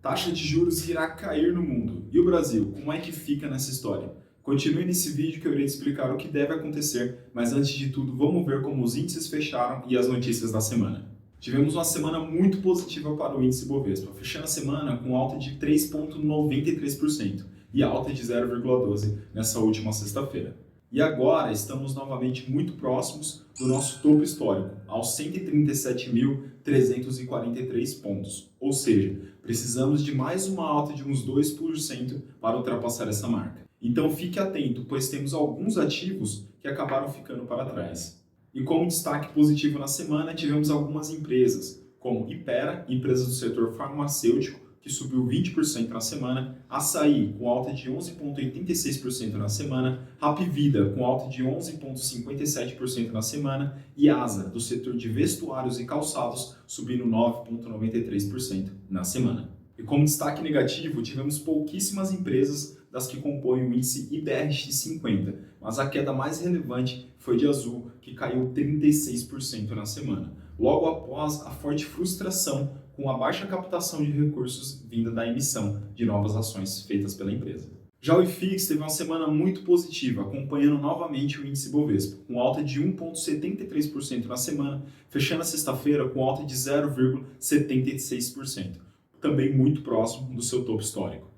Taxa de juros irá cair no mundo. E o Brasil, como é que fica nessa história? Continue nesse vídeo que eu irei te explicar o que deve acontecer, mas antes de tudo, vamos ver como os índices fecharam e as notícias da semana. Tivemos uma semana muito positiva para o índice Bovespa, fechando a semana com alta de 3,93% e alta de 0,12% nessa última sexta-feira. E agora estamos novamente muito próximos do nosso topo histórico, aos 137.343 pontos. Ou seja, precisamos de mais uma alta de uns 2% para ultrapassar essa marca. Então fique atento, pois temos alguns ativos que acabaram ficando para trás. E como destaque positivo na semana, tivemos algumas empresas, como Hypera, empresa do setor farmacêutico, que subiu 20% na semana, Assaí, com alta de 11,86% na semana, Hapvida, com alta de 11,57% na semana, e Asa, do setor de vestuários e calçados, subindo 9,93% na semana. E como destaque negativo, tivemos pouquíssimas empresas das que compõem o índice IBRX50, mas a queda mais relevante foi de Azul, que caiu 36% na semana, logo após a forte frustração com a baixa captação de recursos vinda da emissão de novas ações feitas pela empresa. Já o IFIX teve uma semana muito positiva, acompanhando novamente o índice Bovespa, com alta de 1,73% na semana, fechando a sexta-feira com alta de 0,76%, também muito próximo do seu topo histórico.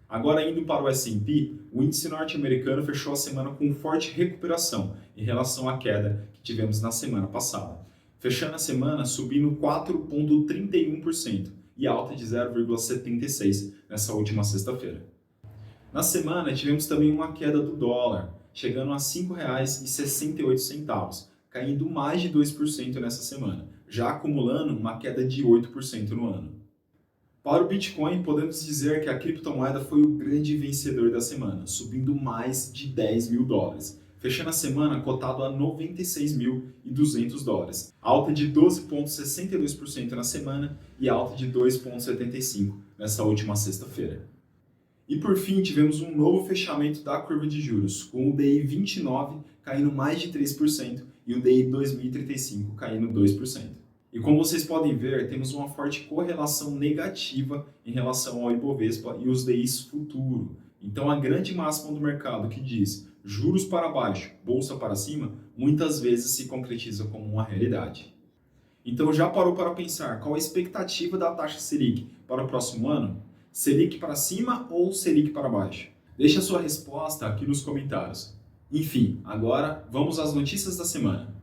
Agora, indo para o S&P, o índice norte-americano fechou a semana com forte recuperação em relação à queda que tivemos na semana passada, fechando a semana subindo 4,31% e alta de 0,76% nessa última sexta-feira. Na semana, tivemos também uma queda do dólar, chegando a R$ 5,68, caindo mais de 2% nessa semana, já acumulando uma queda de 8% no ano. Para o Bitcoin, podemos dizer que a criptomoeda foi o grande vencedor da semana, subindo mais de $10 mil, fechando a semana cotado a $96.200, alta de 12,62% na semana e alta de 2,75% nessa última sexta-feira. E por fim, tivemos um novo fechamento da curva de juros, com o DI 29 caindo mais de 3% e o DI 2035 caindo 2%. E como vocês podem ver, temos uma forte correlação negativa em relação ao Ibovespa e os DIs futuro. Então a grande máxima do mercado que diz juros para baixo, bolsa para cima, muitas vezes se concretiza como uma realidade. Então já parou para pensar qual a expectativa da taxa Selic para o próximo ano? Selic para cima ou Selic para baixo? Deixe a sua resposta aqui nos comentários. Enfim, agora vamos às notícias da semana.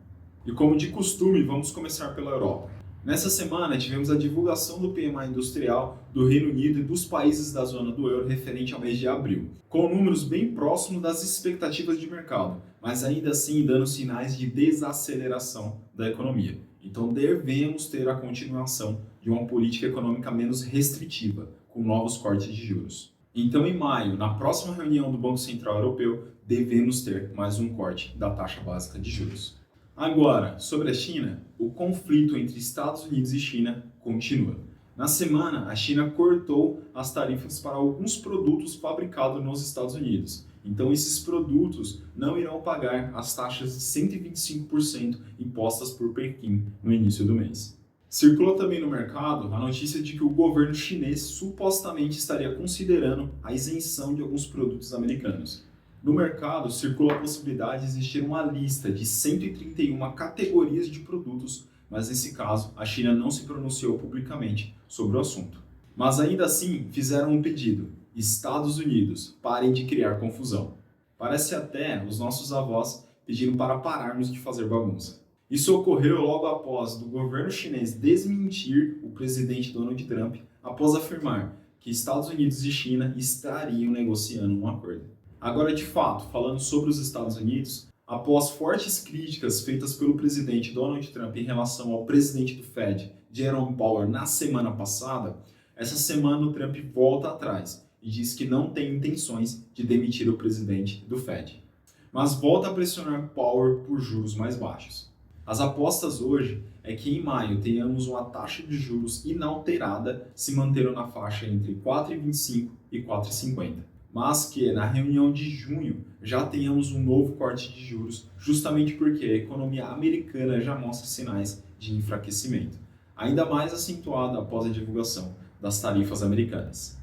E como de costume, vamos começar pela Europa. Nessa semana, tivemos a divulgação do PMI industrial do Reino Unido e dos países da zona do euro referente ao mês de abril, com números bem próximos das expectativas de mercado, mas ainda assim dando sinais de desaceleração da economia. Então devemos ter a continuação de uma política econômica menos restritiva, com novos cortes de juros. Então, em maio, na próxima reunião do Banco Central Europeu, devemos ter mais um corte da taxa básica de juros. Agora, sobre a China, o conflito entre Estados Unidos e China continua. Na semana, a China cortou as tarifas para alguns produtos fabricados nos Estados Unidos. Então, esses produtos não irão pagar as taxas de 125% impostas por Pequim no início do mês. Circulou também no mercado a notícia de que o governo chinês supostamente estaria considerando a isenção de alguns produtos americanos. No mercado, circula a possibilidade de existir uma lista de 131 categorias de produtos, mas nesse caso, a China não se pronunciou publicamente sobre o assunto. Mas ainda assim, fizeram um pedido: Estados Unidos, parem de criar confusão. Parece até os nossos avós pedindo para pararmos de fazer bagunça. Isso ocorreu logo após do governo chinês desmentir o presidente Donald Trump após afirmar que Estados Unidos e China estariam negociando um acordo. Agora, de fato, falando sobre os Estados Unidos, após fortes críticas feitas pelo presidente Donald Trump em relação ao presidente do Fed, Jerome Powell, na semana passada, essa semana o Trump volta atrás e diz que não tem intenções de demitir o presidente do Fed, mas volta a pressionar Powell por juros mais baixos. As apostas hoje é que em maio tenhamos uma taxa de juros inalterada se mantendo na faixa entre 4,25 e 4,50. Mas que na reunião de junho já tenhamos um novo corte de juros, justamente porque a economia americana já mostra sinais de enfraquecimento, ainda mais acentuado após a divulgação das tarifas americanas.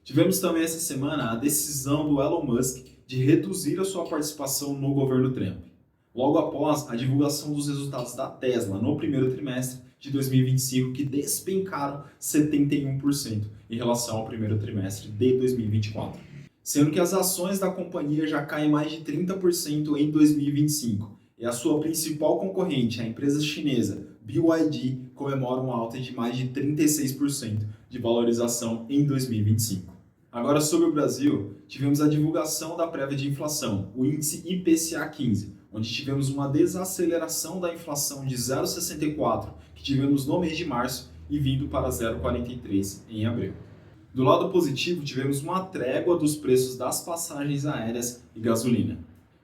Tivemos também essa semana a decisão do Elon Musk de reduzir a sua participação no governo Trump, logo após a divulgação dos resultados da Tesla no primeiro trimestre de 2025, que despencaram 71% em relação ao primeiro trimestre de 2024. Sendo que as ações da companhia já caem mais de 30% em 2025, e a sua principal concorrente, a empresa chinesa BYD, comemora uma alta de mais de 36% de valorização em 2025. Agora, sobre o Brasil, tivemos a divulgação da prévia de inflação, o índice IPCA 15, onde tivemos uma desaceleração da inflação de 0,64 que tivemos no mês de março e vindo para 0,43 em abril. Do lado positivo, tivemos uma trégua dos preços das passagens aéreas e gasolina,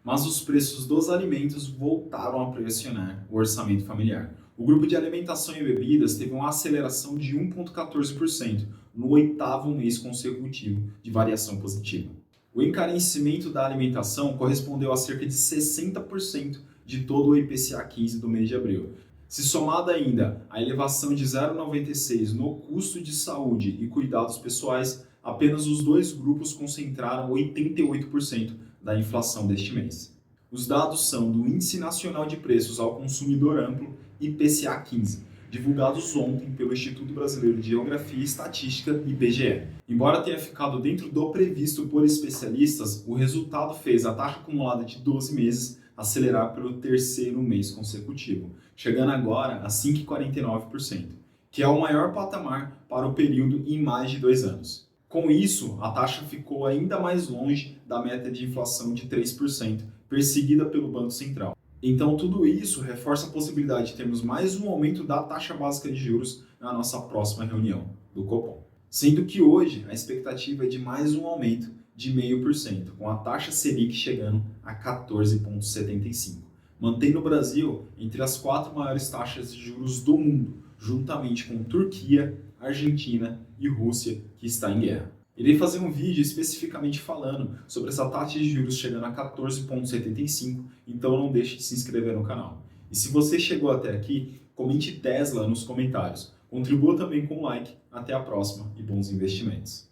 mas os preços dos alimentos voltaram a pressionar o orçamento familiar. O grupo de alimentação e bebidas teve uma aceleração de 1,14% no 8º mês consecutivo de variação positiva. O encarecimento da alimentação correspondeu a cerca de 60% de todo o IPCA 15 do mês de abril. Se somada ainda a elevação de 0,96 no custo de saúde e cuidados pessoais, apenas os dois grupos concentraram 88% da inflação deste mês. Os dados são do Índice Nacional de Preços ao Consumidor Amplo, IPCA 15, divulgados ontem pelo Instituto Brasileiro de Geografia e Estatística, IBGE. Embora tenha ficado dentro do previsto por especialistas, o resultado fez a taxa acumulada de 12 meses acelerar pelo 3º mês consecutivo, chegando agora a 5,49%, que é o maior patamar para o período em mais de 2 anos. Com isso, a taxa ficou ainda mais longe da meta de inflação de 3%, perseguida pelo Banco Central. Então, tudo isso reforça a possibilidade de termos mais um aumento da taxa básica de juros na nossa próxima reunião do Copom. Sendo que hoje a expectativa é de mais um aumento de 0,5%, com a taxa Selic chegando a 14,75%, mantendo o Brasil entre as 4 maiores taxas de juros do mundo, juntamente com Turquia, Argentina e Rússia, que está em guerra. Irei fazer um vídeo especificamente falando sobre essa taxa de juros chegando a 14,75%, então não deixe de se inscrever no canal. E se você chegou até aqui, comente Tesla nos comentários. Contribua também com o like. Até a próxima e bons investimentos.